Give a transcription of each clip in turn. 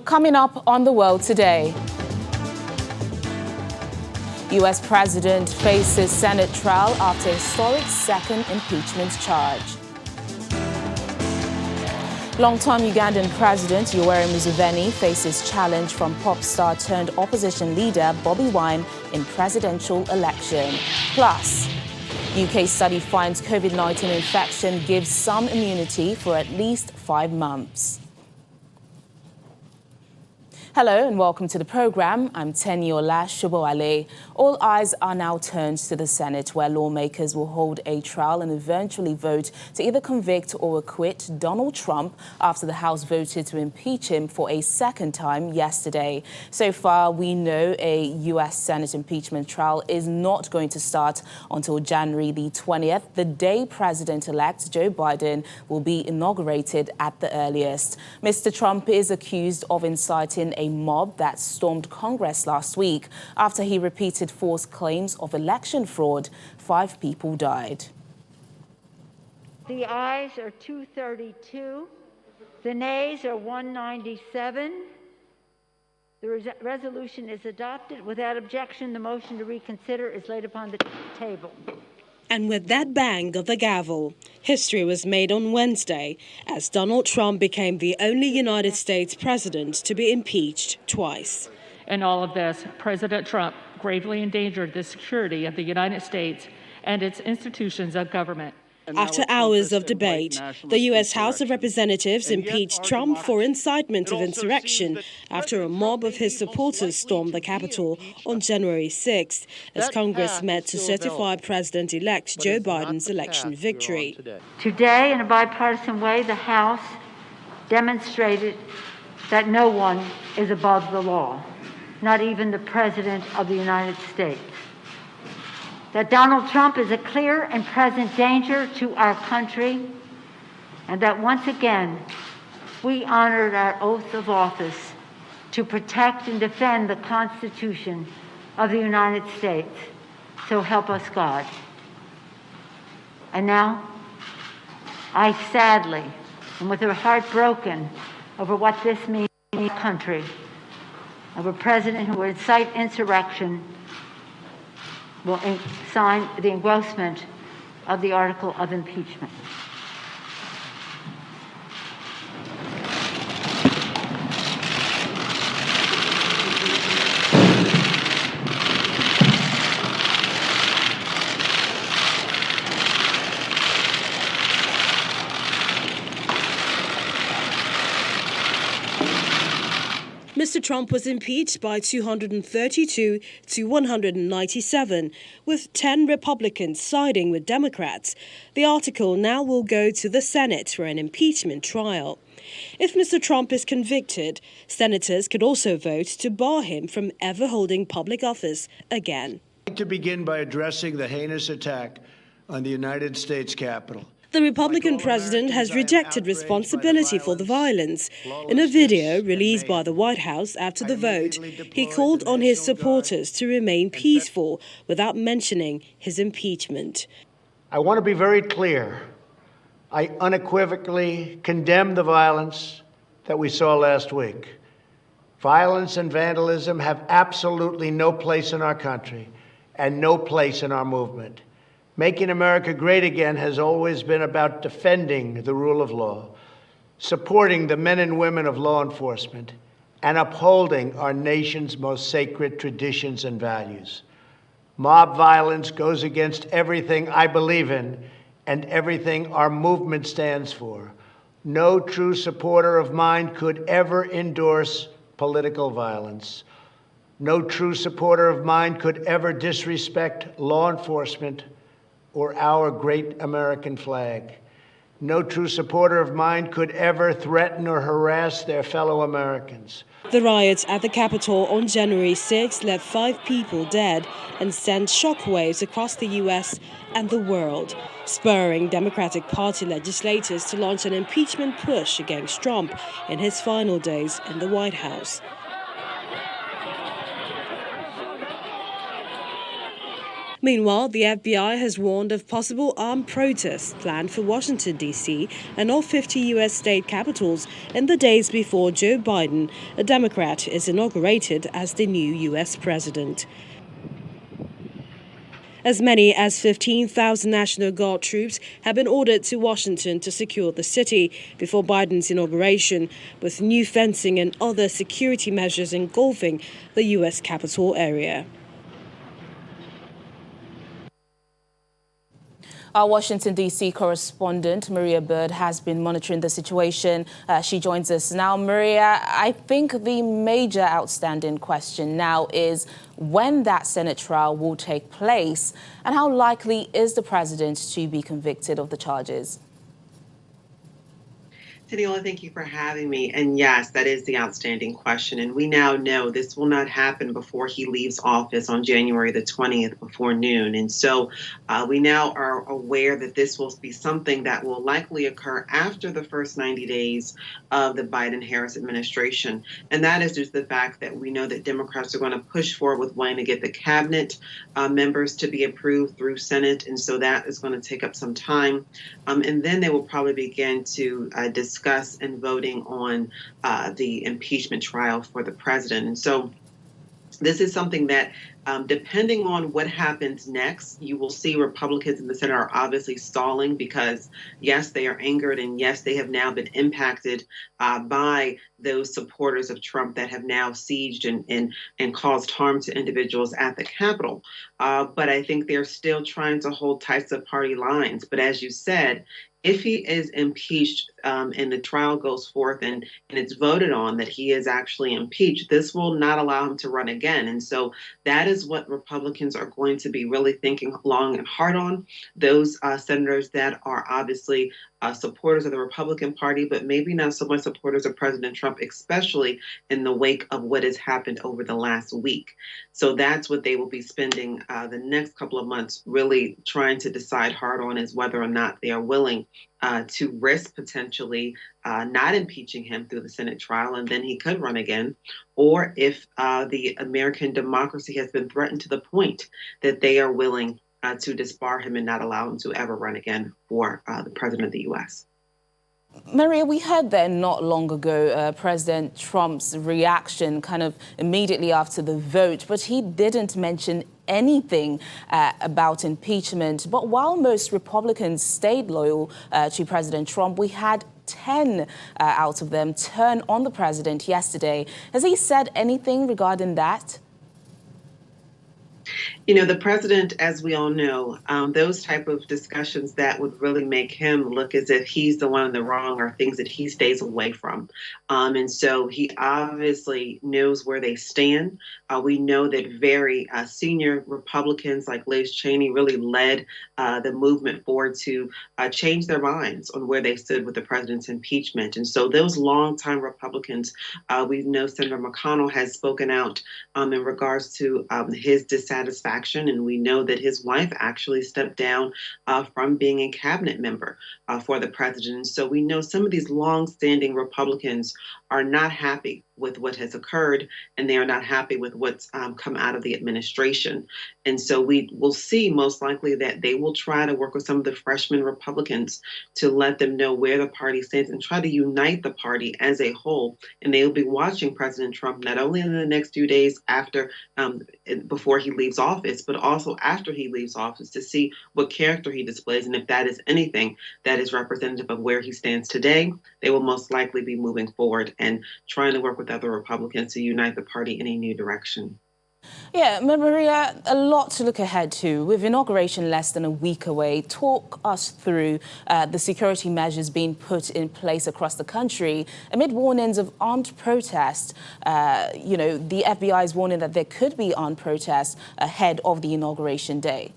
Coming up on The World Today, U.S. President faces Senate trial after historic second impeachment charge. Longtime Ugandan President Yoweri Museveni faces challenge from pop star turned opposition leader Bobi Wine in presidential election. Plus, UK study finds COVID-19 infection gives some immunity for at least 5 months. Hello and welcome to the program. I'm Teniola Shubowale. All eyes are now turned to the Senate, where lawmakers will hold a trial and eventually vote to either convict or acquit Donald Trump after the House voted to impeach him for a second time yesterday. So far, we know a U.S. Senate impeachment trial is not going to start until January the 20th, the day President-elect Joe Biden will be inaugurated at the earliest. Mr. Trump is accused of inciting a mob that stormed Congress last week after he repeated false claims of election fraud. 5 people died. The ayes are 232. The nays are 197. The resolution is adopted. Without objection, the motion to reconsider is laid upon the table. And with that bang of the gavel, history was made on Wednesday as Donald Trump became the only United States president to be impeached twice. In all of this, President Trump gravely endangered the security of the United States and its institutions of government. After hours of debate, the U.S. House of Representatives impeached Trump for incitement of insurrection after a mob of his supporters stormed the Capitol on January 6th as Congress met to certify President-elect Joe Biden's election victory. Today, in a bipartisan way, the House demonstrated that no one is above the law, not even the President of the United States. That Donald Trump is a clear and present danger to our country, and that once again we honored our oath of office to protect and defend the Constitution of the United States. So help us God. And now, I sadly, and with a heart broken over what this means in the country, of a president who would incite insurrection, will sign the engrossment of the article of impeachment. Mr. Trump was impeached by 232 to 197, with 10 Republicans siding with Democrats. The article now will go to the Senate for an impeachment trial. If Mr. Trump is convicted, senators could also vote to bar him from ever holding public office again. I'd like to begin by addressing the heinous attack on the United States Capitol. The Republican president has rejected responsibility for the violence. In a video released by the White House after the vote, he called on his supporters to remain peaceful without mentioning his impeachment. I want to be very clear. I unequivocally condemn the violence that we saw last week. Violence and vandalism have absolutely no place in our country and no place in our movement. Making America great again has always been about defending the rule of law, supporting the men and women of law enforcement, and upholding our nation's most sacred traditions and values. Mob violence goes against everything I believe in and everything our movement stands for. No true supporter of mine could ever endorse political violence. No true supporter of mine could ever disrespect law enforcement or our great American flag. No true supporter of mine could ever threaten or harass their fellow Americans. The riots at the Capitol on January 6 left 5 people dead and sent shockwaves across the U.S. and the world, spurring Democratic Party legislators to launch an impeachment push against Trump in his final days in the White House. Meanwhile, the FBI has warned of possible armed protests planned for Washington, D.C. and all 50 U.S. state capitals in the days before Joe Biden, a Democrat, is inaugurated as the new U.S. president. As many as 15,000 National Guard troops have been ordered to Washington to secure the city before Biden's inauguration, with new fencing and other security measures engulfing the U.S. Capitol area. Our Washington, D.C. correspondent, Maria Bird, has been monitoring the situation. She joins us now. Maria, I think the major outstanding question now is when that Senate trial will take place and how likely is the president to be convicted of the charges? Taniola, thank you for having me. And yes, that is the outstanding question. And we now know this will not happen before he leaves office on January the 20th before noon. And so we now are aware that this will be something that will likely occur after the first 90 days of the Biden-Harris administration. And that is just the fact that we know that Democrats are going to push forward with wanting to get the cabinet members to be approved through Senate. And so that is going to take up some time. And then they will probably begin to discuss and voting on the impeachment trial for the president. And so this is something that, depending on what happens next, you will see Republicans in the Senate are obviously stalling because, yes, they are angered, and yes, they have now been impacted by those supporters of Trump that have now sieged and caused harm to individuals at the Capitol. But I think they're still trying to hold tight to party lines. But as you said, if he is impeached and the trial goes forth and it's voted on that he is actually impeached, this will not allow him to run again. And so that is what Republicans are going to be really thinking long and hard on. Those senators that are obviously supporters of the Republican Party, but maybe not so much supporters of President Trump, especially in the wake of what has happened over the last week. So that's what they will be spending the next couple of months really trying to decide hard on, is whether or not they are willing to risk potentially not impeaching him through the Senate trial, and then he could run again, or if the American democracy has been threatened to the point that they are willing to disbar him and not allow him to ever run again for the president of the U.S. Maria, we heard there not long ago President Trump's reaction kind of immediately after the vote, but he didn't mention anything about impeachment. But while most Republicans stayed loyal to President Trump, we had 10 out of them turn on the president yesterday. Has he said anything regarding that? You know, the president, as we all know, those type of discussions that would really make him look as if he's the one in the wrong are things that he stays away from. And so he obviously knows where they stand. We know that very senior Republicans like Liz Cheney really led the movement forward to change their minds on where they stood with the president's impeachment. And so those longtime Republicans, we know Senator McConnell has spoken out in regards to his dissatisfaction. And we know that his wife actually stepped down from being a cabinet member for the president. So we know some of these longstanding Republicans are not happy with what has occurred, and they are not happy with what's come out of the administration. And so we will see most likely that they will try to work with some of the freshman Republicans to let them know where the party stands and try to unite the party as a whole. And they will be watching President Trump not only in the next few days after, before he leaves office, but also after he leaves office to see what character he displays. And if that is anything that is representative of where he stands today, they will most likely be moving forward and trying to work with other Republicans to unite the party in a new direction. Yeah, Maria, a lot to look ahead to. With inauguration less than a week away, talk us through the security measures being put in place across the country amid warnings of armed protest. You know, the FBI is warning that there could be armed protests ahead of the inauguration day.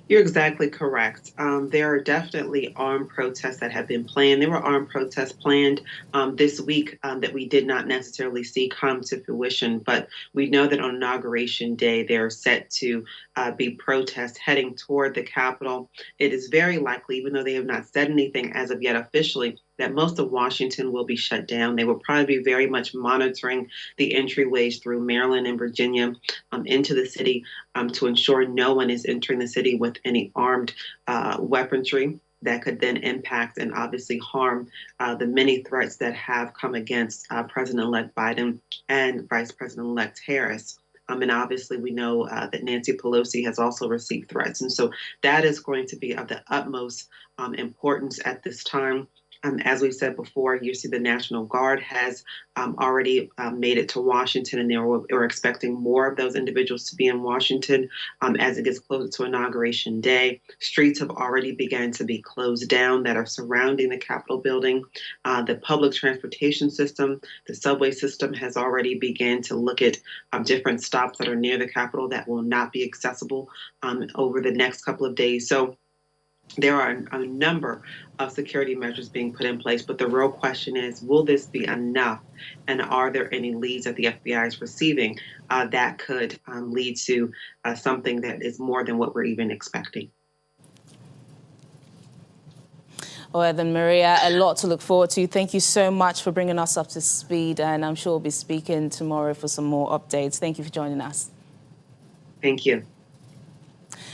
You're exactly correct. There are definitely armed protests that have been planned. There were armed protests planned this week that we did not necessarily see come to fruition, but we know that on Inauguration Day, they're set to be protests heading toward the Capitol. It is very likely, even though they have not said anything as of yet officially, that most of Washington will be shut down. They will probably be very much monitoring the entryways through Maryland and Virginia into the city to ensure no one is entering the city with any armed weaponry that could then impact and obviously harm the many threats that have come against President-elect Biden and Vice President-elect Harris. And obviously, we know that Nancy Pelosi has also received threats. And so that is going to be of the utmost importance at this time. As we said before, you see the National Guard has already made it to Washington, and we're expecting more of those individuals to be in Washington as it gets closer to Inauguration Day. Streets have already begun to be closed down that are surrounding the Capitol building. The public transportation system, the subway system has already begun to look at different stops that are near the Capitol that will not be accessible over the next couple of days. So there are a number of security measures being put in place, but the real question is, will this be enough? And are there any leads that the FBI is receiving that could lead to something that is more than what we're even expecting? Well, then, Maria, a lot to look forward to. Thank you so much for bringing us up to speed, and I'm sure we'll be speaking tomorrow for some more updates. Thank you for joining us. Thank you.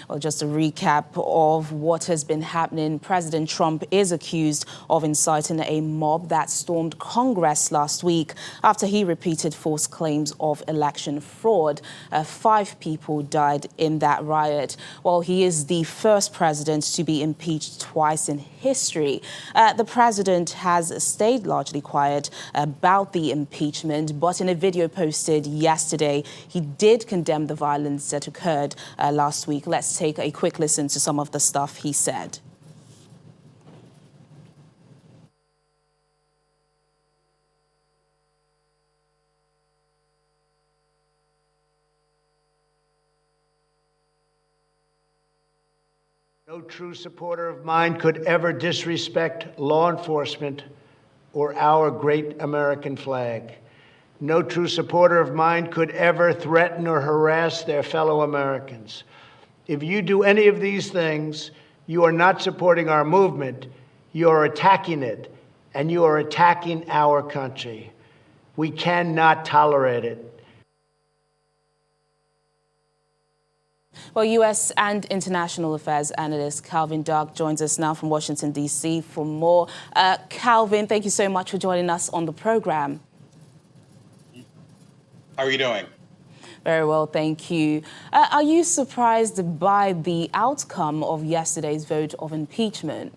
Well, just a recap of what has been happening. President Trump is accused of inciting a mob that stormed Congress last week after he repeated false claims of election fraud. 5 people died in that riot. Well, he is the first president to be impeached twice in history. The president has stayed largely quiet about the impeachment, but in a video posted yesterday, he did condemn the violence that occurred last week. Let's take a quick listen to some of the stuff he said. No true supporter of mine could ever disrespect law enforcement or our great American flag. No true supporter of mine could ever threaten or harass their fellow Americans. If you do any of these things, you are not supporting our movement, you are attacking it, and you are attacking our country. We cannot tolerate it. Well, U.S. and international affairs analyst Calvin Dark joins us now from Washington, D.C. for more. Calvin, thank you so much for joining us on the program. How are you doing? Very well, thank you. Are you surprised by the outcome of yesterday's vote of impeachment?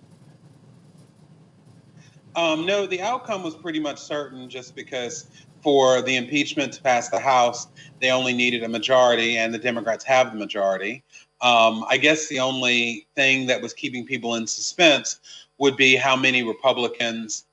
No, the outcome was pretty much certain just because for the impeachment to pass the House, they only needed a majority, and the Democrats have the majority. I guess the only thing that was keeping people in suspense would be how many Republicans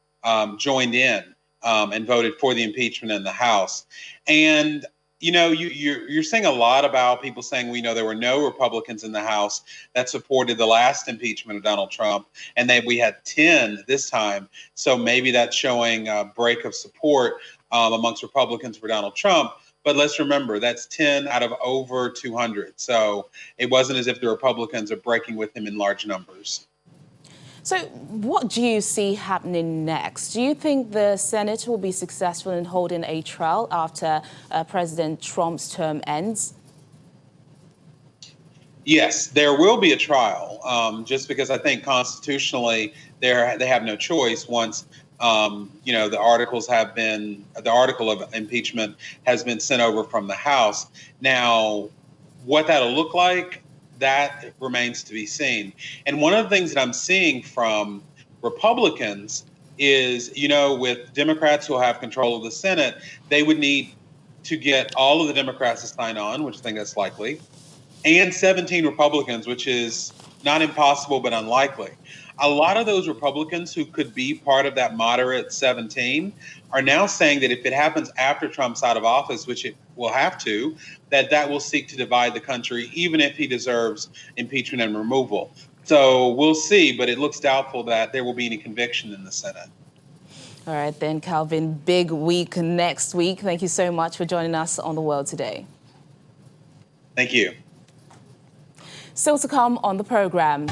joined in and voted for the impeachment in the House. And you know, you're seeing a lot about people saying, there were no Republicans in the House that supported the last impeachment of Donald Trump, and we had 10 this time. So maybe that's showing a break of support amongst Republicans for Donald Trump. But let's remember, that's 10 out of over 200. So it wasn't as if the Republicans are breaking with him in large numbers. So what do you see happening next? Do you think the Senate will be successful in holding a trial after President Trump's term ends? Yes, there will be a trial, just because I think constitutionally they have no choice once the article of impeachment has been sent over from the House. Now, what that'll look like, that remains to be seen. And one of the things that I'm seeing from Republicans is, with Democrats who have control of the Senate, they would need to get all of the Democrats to sign on, which I think that's likely, and 17 Republicans, which is not impossible but unlikely. A lot of those Republicans who could be part of that moderate 17 are now saying that if it happens after Trump's out of office, which it will have to, that will seek to divide the country, even if he deserves impeachment and removal. So we'll see, but it looks doubtful that there will be any conviction in the Senate. All right, then, Calvin, big week next week. Thank you so much for joining us on The World Today. Thank you. Still to come on the program.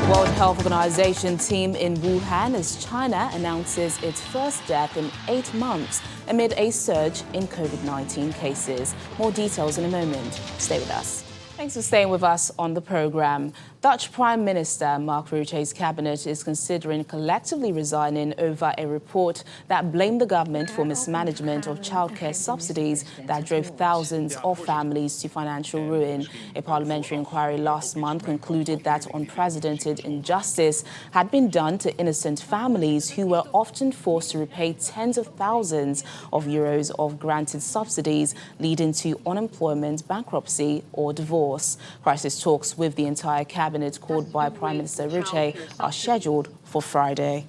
World Health Organization team in Wuhan as China announces its first death in 8 months amid a surge in COVID-19 cases. More details in a moment. Stay with us. Thanks for staying with us on the program. Dutch Prime Minister Mark Rutte's cabinet is considering collectively resigning over a report that blamed the government for mismanagement of childcare subsidies that drove thousands of families to financial ruin. A parliamentary inquiry last month concluded that unprecedented injustice had been done to innocent families who were often forced to repay tens of thousands of euros of granted subsidies, leading to unemployment, bankruptcy or divorce. Crisis talks with the entire cabinet called by Prime Minister Rutte are scheduled for Friday.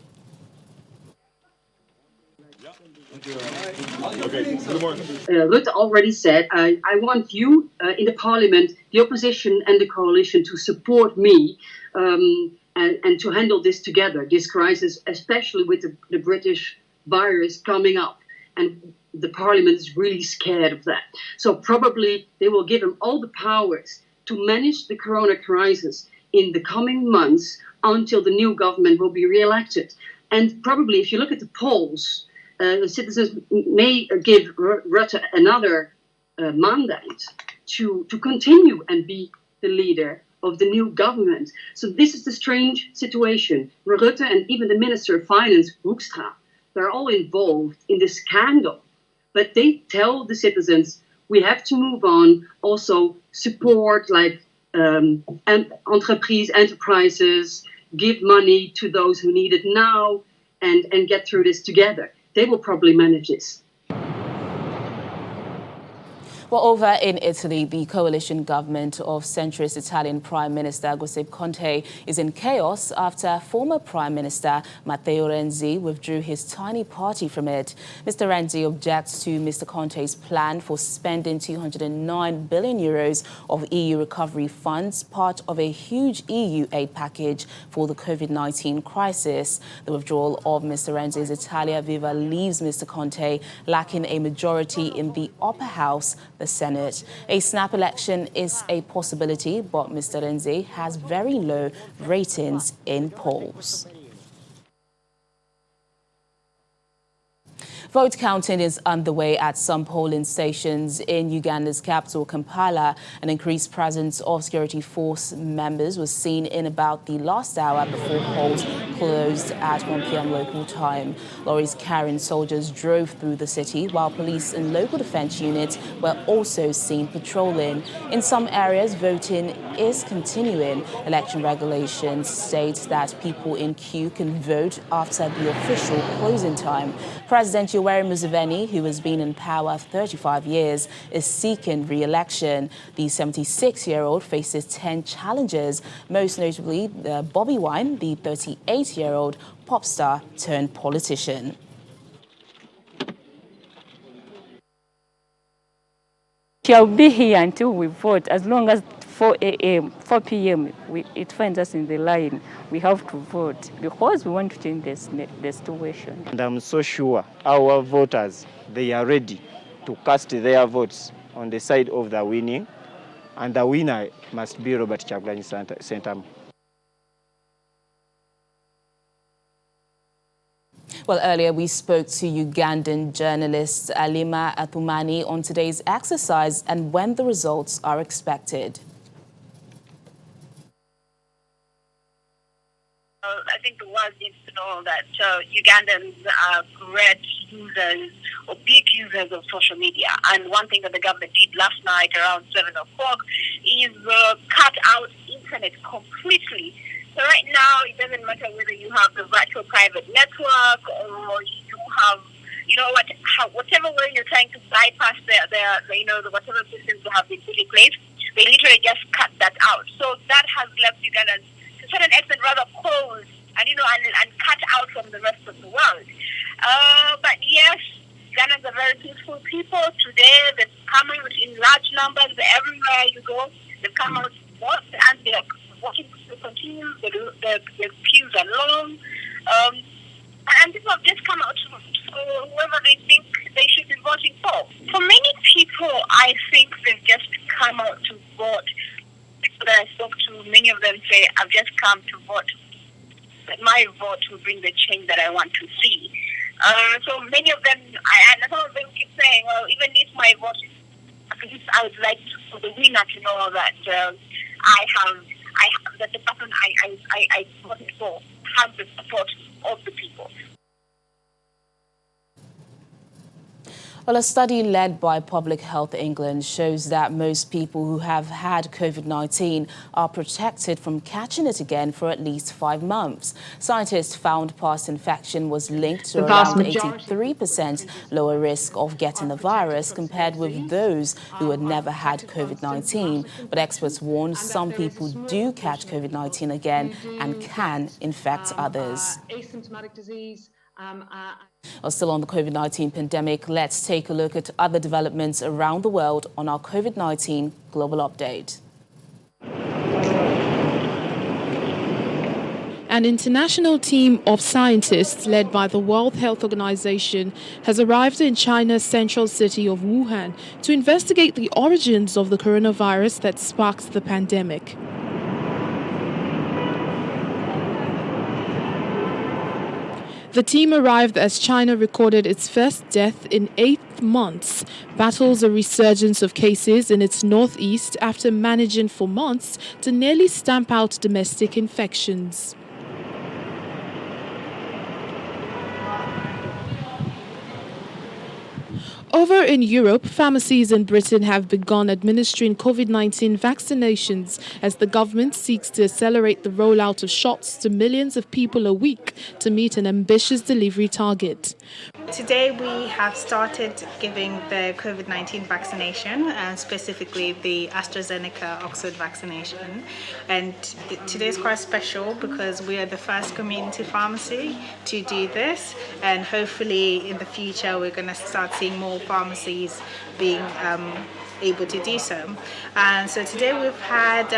Rutte already said, I want you in the parliament, the opposition and the coalition to support me and to handle this together, this crisis, especially with the British virus coming up. And the parliament is really scared of that. So probably they will give him all the powers to manage the corona crisis in the coming months until the new government will be re-elected. And probably if you look at the polls, the citizens may give Rutte another mandate to continue and be the leader of the new government. So this is the strange situation. Rutte and even the Minister of Finance, Hoekstra, they're all involved in this scandal. But they tell the citizens, we have to move on, also support like enterprises, give money to those who need it now, and get through this together. They will probably manage this. Well, over in Italy, the coalition government of centrist Italian Prime Minister Giuseppe Conte is in chaos after former Prime Minister Matteo Renzi withdrew his tiny party from it. Mr. Renzi objects to Mr. Conte's plan for spending 209 billion euros of EU recovery funds, part of a huge EU aid package for the COVID-19 crisis. The withdrawal of Mr. Renzi's Italia Viva leaves Mr. Conte lacking a majority in the upper house, the Senate. A snap election is a possibility, but Mr. Renzi has very low ratings in polls. Vote counting is underway at some polling stations in Uganda's capital, Kampala. An increased presence of security force members was seen in about the last hour before polls closed at 1 p.m. local time. Lorries carrying soldiers drove through the city, while police and local defense units were also seen patrolling. In some areas, voting is continuing. Election regulations state that people in queue can vote after the official closing time. President Yoweri Museveni, who has been in power for 35 years, is seeking re-election. The 76-year-old faces 10 challenges, most notably Bobby Wine, the 38-year-old pop star turned politician. Shall be here until we vote. As long as 4 p.m. it finds us in the line, we have to vote because we want to change the situation. And I'm so sure our voters, they are ready to cast their votes on the side of the winning, and the winner must be Robert Kyagulanyi Ssentamu. Well, earlier we spoke to Ugandan journalist Alima Athumani on today's exercise and when the results are expected. I think the world needs to know that Ugandans are great users or big users of social media. And one thing that the government did last night around 7 o'clock is cut out internet completely. So right now, it doesn't matter whether you have the virtual private network or you have, whatever way you're trying to bypass the whatever systems that have been put in place, they literally just cut that out. So that has left Ugandans to a certain extent rather cold and cut out from the rest of the world. But yes, Ugandans are very peaceful people. Today, they've come out in large numbers everywhere you go. They've come out most and they're working to continue. The queues are long. And people have just come out for whoever they think they should be voting for. For many people, I think they've just come out to vote because that I spoke to, many of them say, I've just come to vote. But my vote will bring the change that I want to see. So many of them, and some of them keep saying, well, even if my vote is, at least I would like for the winner to know that that the person I voted for has the support of the people. Well, a study led by Public Health England shows that most people who have had COVID-19 are protected from catching it again for at least 5 months. Scientists found past infection was linked to around 83% lower risk of getting the virus compared with those who had never had COVID-19. But experts warn some people do catch COVID-19 again and can infect others. Asymptomatic disease. Still on the COVID-19 pandemic, let's take a look at other developments around the world on our COVID-19 Global Update. An international team of scientists led by the World Health Organization has arrived in China's central city of Wuhan to investigate the origins of the coronavirus that sparked the pandemic. The team arrived as China recorded its first death in 8 months, battles a resurgence of cases in its northeast after managing for months to nearly stamp out domestic infections. Over in Europe, pharmacies in Britain have begun administering COVID-19 vaccinations as the government seeks to accelerate the rollout of shots to millions of people a week to meet an ambitious delivery target. Today we have started giving the COVID-19 vaccination, specifically the AstraZeneca Oxford vaccination. And today is quite special because we are the first community pharmacy to do this, and hopefully in the future we're going to start seeing more pharmacies being able to do so. And so today we've had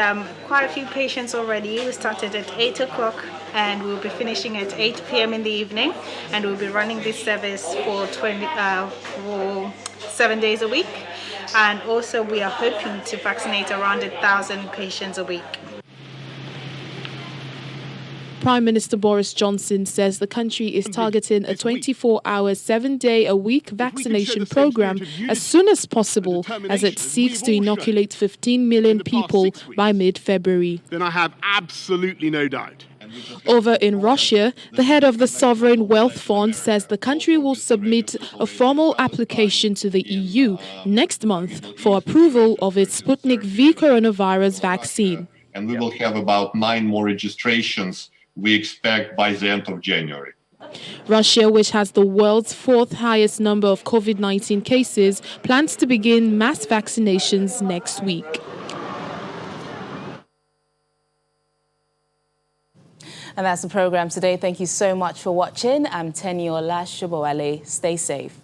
quite a few patients already. We started at 8 o'clock and we'll be finishing at 8 p.m. in the evening, and we'll be running this service for 7 days a week. And also we are hoping to vaccinate around 1,000 patients a week. Prime Minister Boris Johnson says the country is targeting a 24-hour, 7-day-a-week vaccination program as soon as possible as it seeks to inoculate 15 million people by mid-February. Then I have absolutely no doubt. Over in Russia, the head of the Sovereign Wealth Fund says the country will submit a formal application to the EU next month for approval of its Sputnik V coronavirus vaccine. And we will have about 9 more registrations we expect by the end of January. Russia, which has the world's 4th highest number of COVID-19 cases, plans to begin mass vaccinations next week. And that's the program today. Thank you so much for watching. I'm Teniola Shubowale. Stay safe.